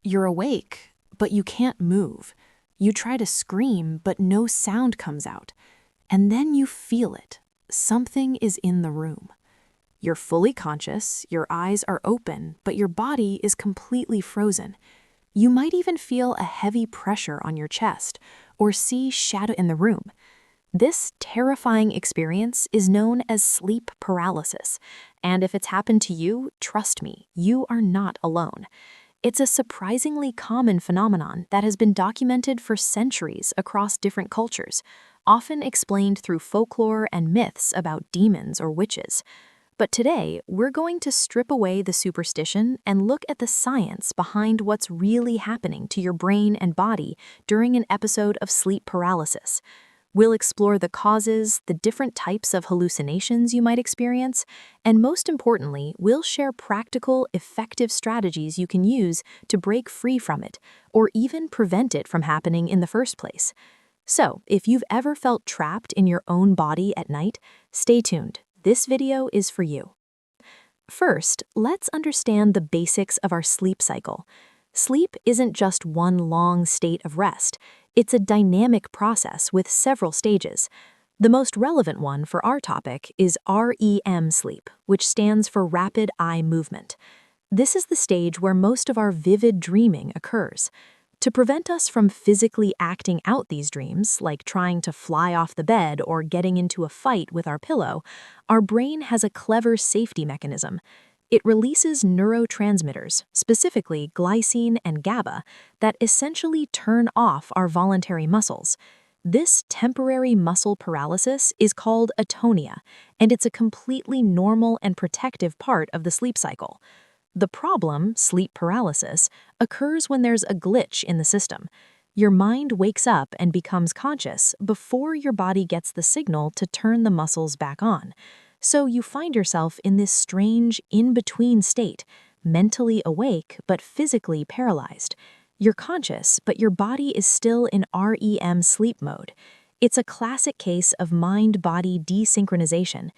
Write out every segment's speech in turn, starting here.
You're awake, but you can't move. You try to scream, but no sound comes out. And then you feel it. Something is in the room. You're fully conscious, your eyes are open, but your body is completely frozen. You might even feel a heavy pressure on your chest or see shadow in the room. This terrifying experience is known as sleep paralysis, and if it's happened to you, trust me, you are not alone. It's a surprisingly common phenomenon that has been documented for centuries across different cultures, often explained through folklore and myths about demons or witches. But today, we're going to strip away the superstition and look at the science behind what's really happening to your brain and body during an episode of sleep paralysis. We'll explore the causes, the different types of hallucinations you might experience, and most importantly, we'll share practical, effective strategies you can use to break free from it, or even prevent it from happening in the first place. So, if you've ever felt trapped in your own body at night, stay tuned. This video is for you. First, let's understand the basics of our sleep cycle. Sleep isn't just one long state of rest. It's a dynamic process with several stages. The most relevant one for our topic is REM sleep, which stands for rapid eye movement. This is the stage where most of our vivid dreaming occurs. To prevent us from physically acting out these dreams, like trying to fly off the bed or getting into a fight with our pillow, our brain has a clever safety mechanism. It releases neurotransmitters, specifically glycine and GABA, that essentially turn off our voluntary muscles. This temporary muscle paralysis is called atonia, and it's a completely normal and protective part of the sleep cycle. The problem, sleep paralysis, occurs when there's a glitch in the system. Your mind wakes up and becomes conscious before your body gets the signal to turn the muscles back on. So you find yourself in this strange in-between state, mentally awake but physically paralyzed. You're conscious, but your body is still in REM sleep mode. It's a classic case of mind-body desynchronization.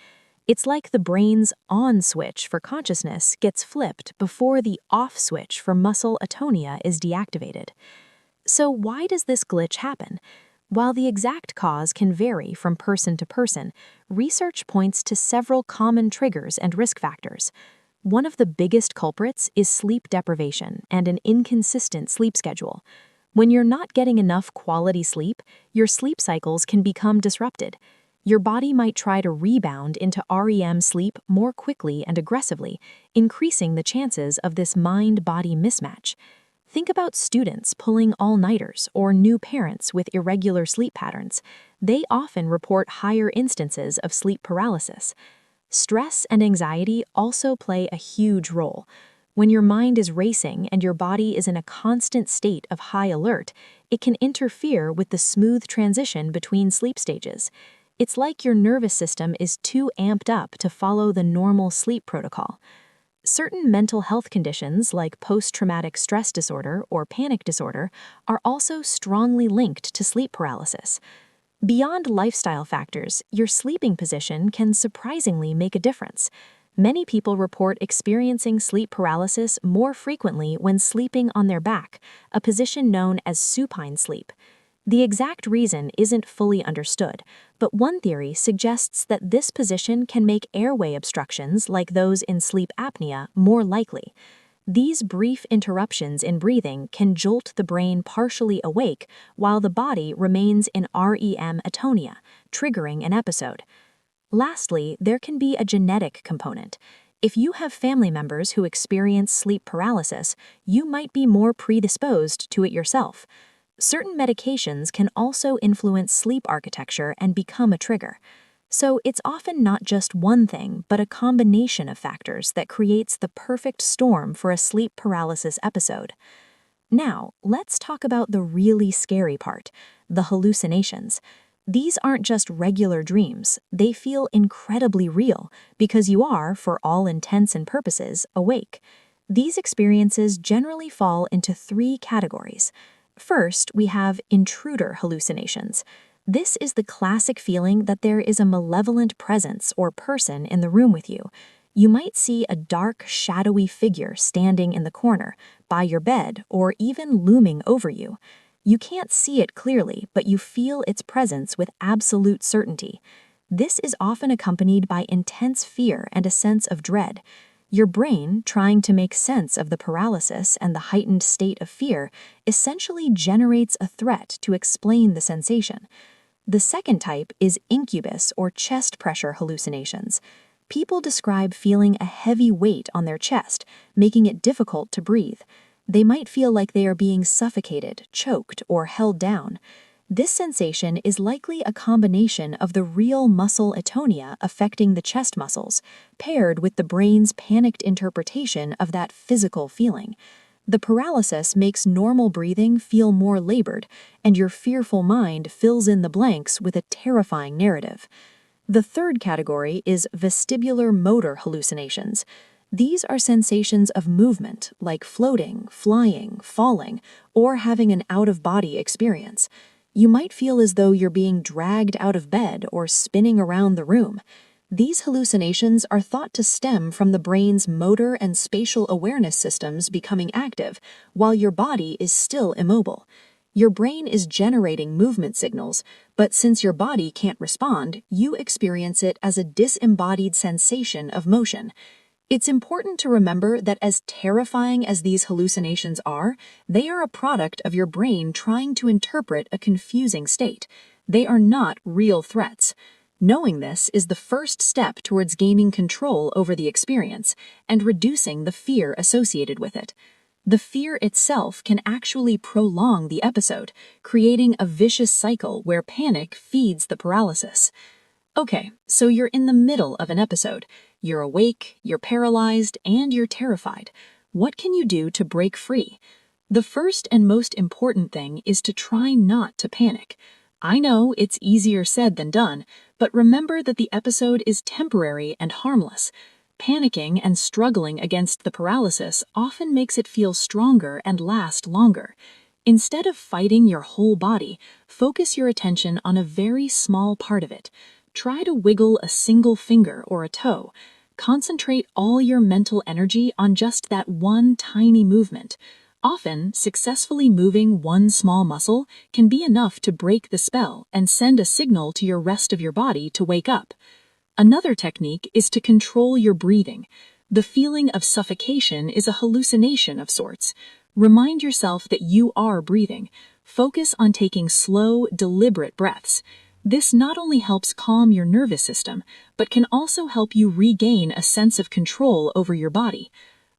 It's like the brain's on switch for consciousness gets flipped before the off switch for muscle atonia is deactivated. So why does this glitch happen? While the exact cause can vary from person to person, research points to several common triggers and risk factors. One of the biggest culprits is sleep deprivation and an inconsistent sleep schedule. When you're not getting enough quality sleep, your sleep cycles can become disrupted. Your body might try to rebound into REM sleep more quickly and aggressively, increasing the chances of this mind-body mismatch. Think about students pulling all-nighters or new parents with irregular sleep patterns. They often report higher instances of sleep paralysis. Stress and anxiety also play a huge role. When your mind is racing and your body is in a constant state of high alert, it can interfere with the smooth transition between sleep stages. It's like your nervous system is too amped up to follow the normal sleep protocol. Certain mental health conditions like post-traumatic stress disorder or panic disorder are also strongly linked to sleep paralysis. Beyond lifestyle factors, your sleeping position can surprisingly make a difference. Many people report experiencing sleep paralysis more frequently when sleeping on their back, a position known as supine sleep. The exact reason isn't fully understood, but one theory suggests that this position can make airway obstructions like those in sleep apnea more likely. These brief interruptions in breathing can jolt the brain partially awake while the body remains in REM atonia, triggering an episode. Lastly, there can be a genetic component. If you have family members who experience sleep paralysis, you might be more predisposed to it yourself. Certain medications can also influence sleep architecture and become a trigger. So it's often not just one thing, but a combination of factors that creates the perfect storm for a sleep paralysis episode. Now, let's talk about the really scary part, the hallucinations. These aren't just regular dreams, they feel incredibly real because you are, for all intents and purposes, awake. These experiences generally fall into three categories. First, we have intruder hallucinations. This is the classic feeling that there is a malevolent presence or person in the room with you. You might see a dark, shadowy figure standing in the corner, by your bed, or even looming over you. You can't see it clearly, but you feel its presence with absolute certainty. This is often accompanied by intense fear and a sense of dread. Your brain, trying to make sense of the paralysis and the heightened state of fear, essentially generates a threat to explain the sensation. The second type is incubus or chest pressure hallucinations. People describe feeling a heavy weight on their chest, making it difficult to breathe. They might feel like they are being suffocated, choked, or held down. This sensation is likely a combination of the real muscle atonia affecting the chest muscles, paired with the brain's panicked interpretation of that physical feeling. The paralysis makes normal breathing feel more labored, and your fearful mind fills in the blanks with a terrifying narrative. The third category is vestibular motor hallucinations. These are sensations of movement, like floating, flying, falling, or having an out-of-body experience. You might feel as though you're being dragged out of bed or spinning around the room. These hallucinations are thought to stem from the brain's motor and spatial awareness systems becoming active, while your body is still immobile. Your brain is generating movement signals, but since your body can't respond, you experience it as a disembodied sensation of motion. It's important to remember that as terrifying as these hallucinations are, they are a product of your brain trying to interpret a confusing state. They are not real threats. Knowing this is the first step towards gaining control over the experience and reducing the fear associated with it. The fear itself can actually prolong the episode, creating a vicious cycle where panic feeds the paralysis. Okay, so you're in the middle of an episode. You're awake, you're paralyzed, and you're terrified. What can you do to break free? The first and most important thing is to try not to panic. I know it's easier said than done, but remember that the episode is temporary and harmless. Panicking and struggling against the paralysis often makes it feel stronger and last longer. Instead of fighting your whole body, focus your attention on a very small part of it. Try to wiggle a single finger or a toe. Concentrate all your mental energy on just that one tiny movement. Often, successfully moving one small muscle can be enough to break the spell and send a signal to your rest of your body to wake up. Another technique is to control your breathing. The feeling of suffocation is a hallucination of sorts. Remind yourself that you are breathing. Focus on taking slow, deliberate breaths. This not only helps calm your nervous system, but can also help you regain a sense of control over your body.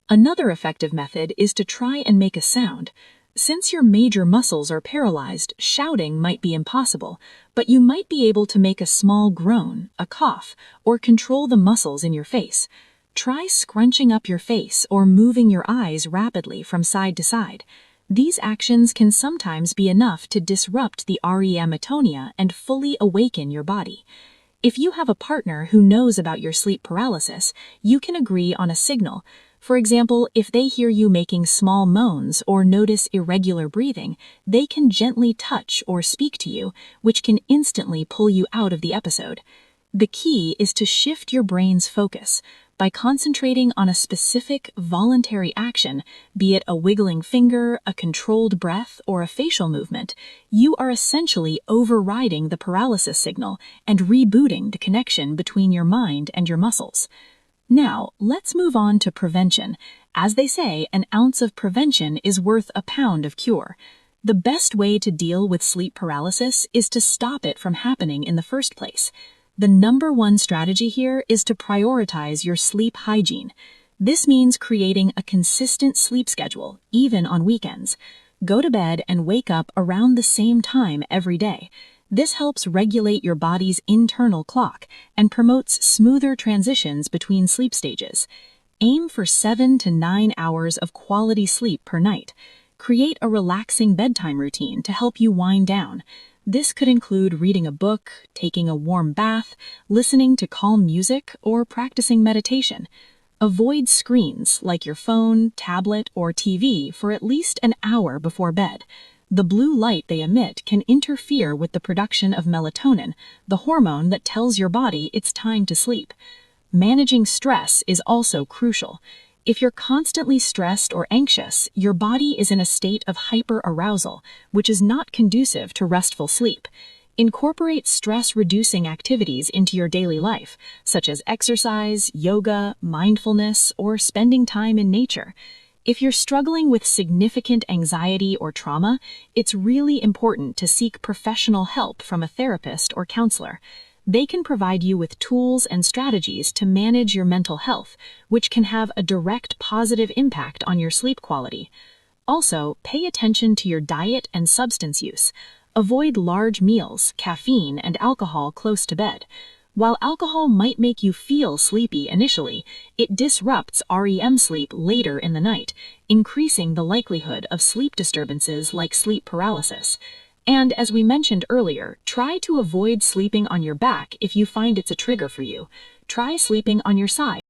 Another effective method is to try and make a sound. Since your major muscles are paralyzed, shouting might be impossible, but you might be able to make a small groan, a cough, or control the muscles in your face. Try scrunching up your face or moving your eyes rapidly from side to side. These actions can sometimes be enough to disrupt the REM atonia and fully awaken your body. If you have a partner who knows about your sleep paralysis, you can agree on a signal. For example, if they hear you making small moans or notice irregular breathing, they can gently touch or speak to you, which can instantly pull you out of the episode. The key is to shift your brain's focus. By concentrating on a specific, voluntary action, be it a wiggling finger, a controlled breath, or a facial movement, you are essentially overriding the paralysis signal and rebooting the connection between your mind and your muscles. Now, let's move on to prevention. As they say, an ounce of prevention is worth a pound of cure. The best way to deal with sleep paralysis is to stop it from happening in the first place. The number one strategy here is to prioritize your sleep hygiene. This means creating a consistent sleep schedule, even on weekends. Go to bed and wake up around the same time every day. This helps regulate your body's internal clock and promotes smoother transitions between sleep stages. Aim for 7 to 9 hours of quality sleep per night. Create a relaxing bedtime routine to help you wind down. This could include reading a book, taking a warm bath, listening to calm music, or practicing meditation. Avoid screens like your phone, tablet, or TV for at least an hour before bed. The blue light they emit can interfere with the production of melatonin, the hormone that tells your body it's time to sleep. Managing stress is also crucial. If you're constantly stressed or anxious, your body is in a state of hyperarousal, which is not conducive to restful sleep. Incorporate stress-reducing activities into your daily life, such as exercise, yoga, mindfulness, or spending time in nature. If you're struggling with significant anxiety or trauma, it's really important to seek professional help from a therapist or counselor. They can provide you with tools and strategies to manage your mental health, which can have a direct positive impact on your sleep quality. Also, pay attention to your diet and substance use. Avoid large meals, caffeine, and alcohol close to bed. While alcohol might make you feel sleepy initially, it disrupts REM sleep later in the night, increasing the likelihood of sleep disturbances like sleep paralysis. And as we mentioned earlier, try to avoid sleeping on your back if you find it's a trigger for you. Try sleeping on your side.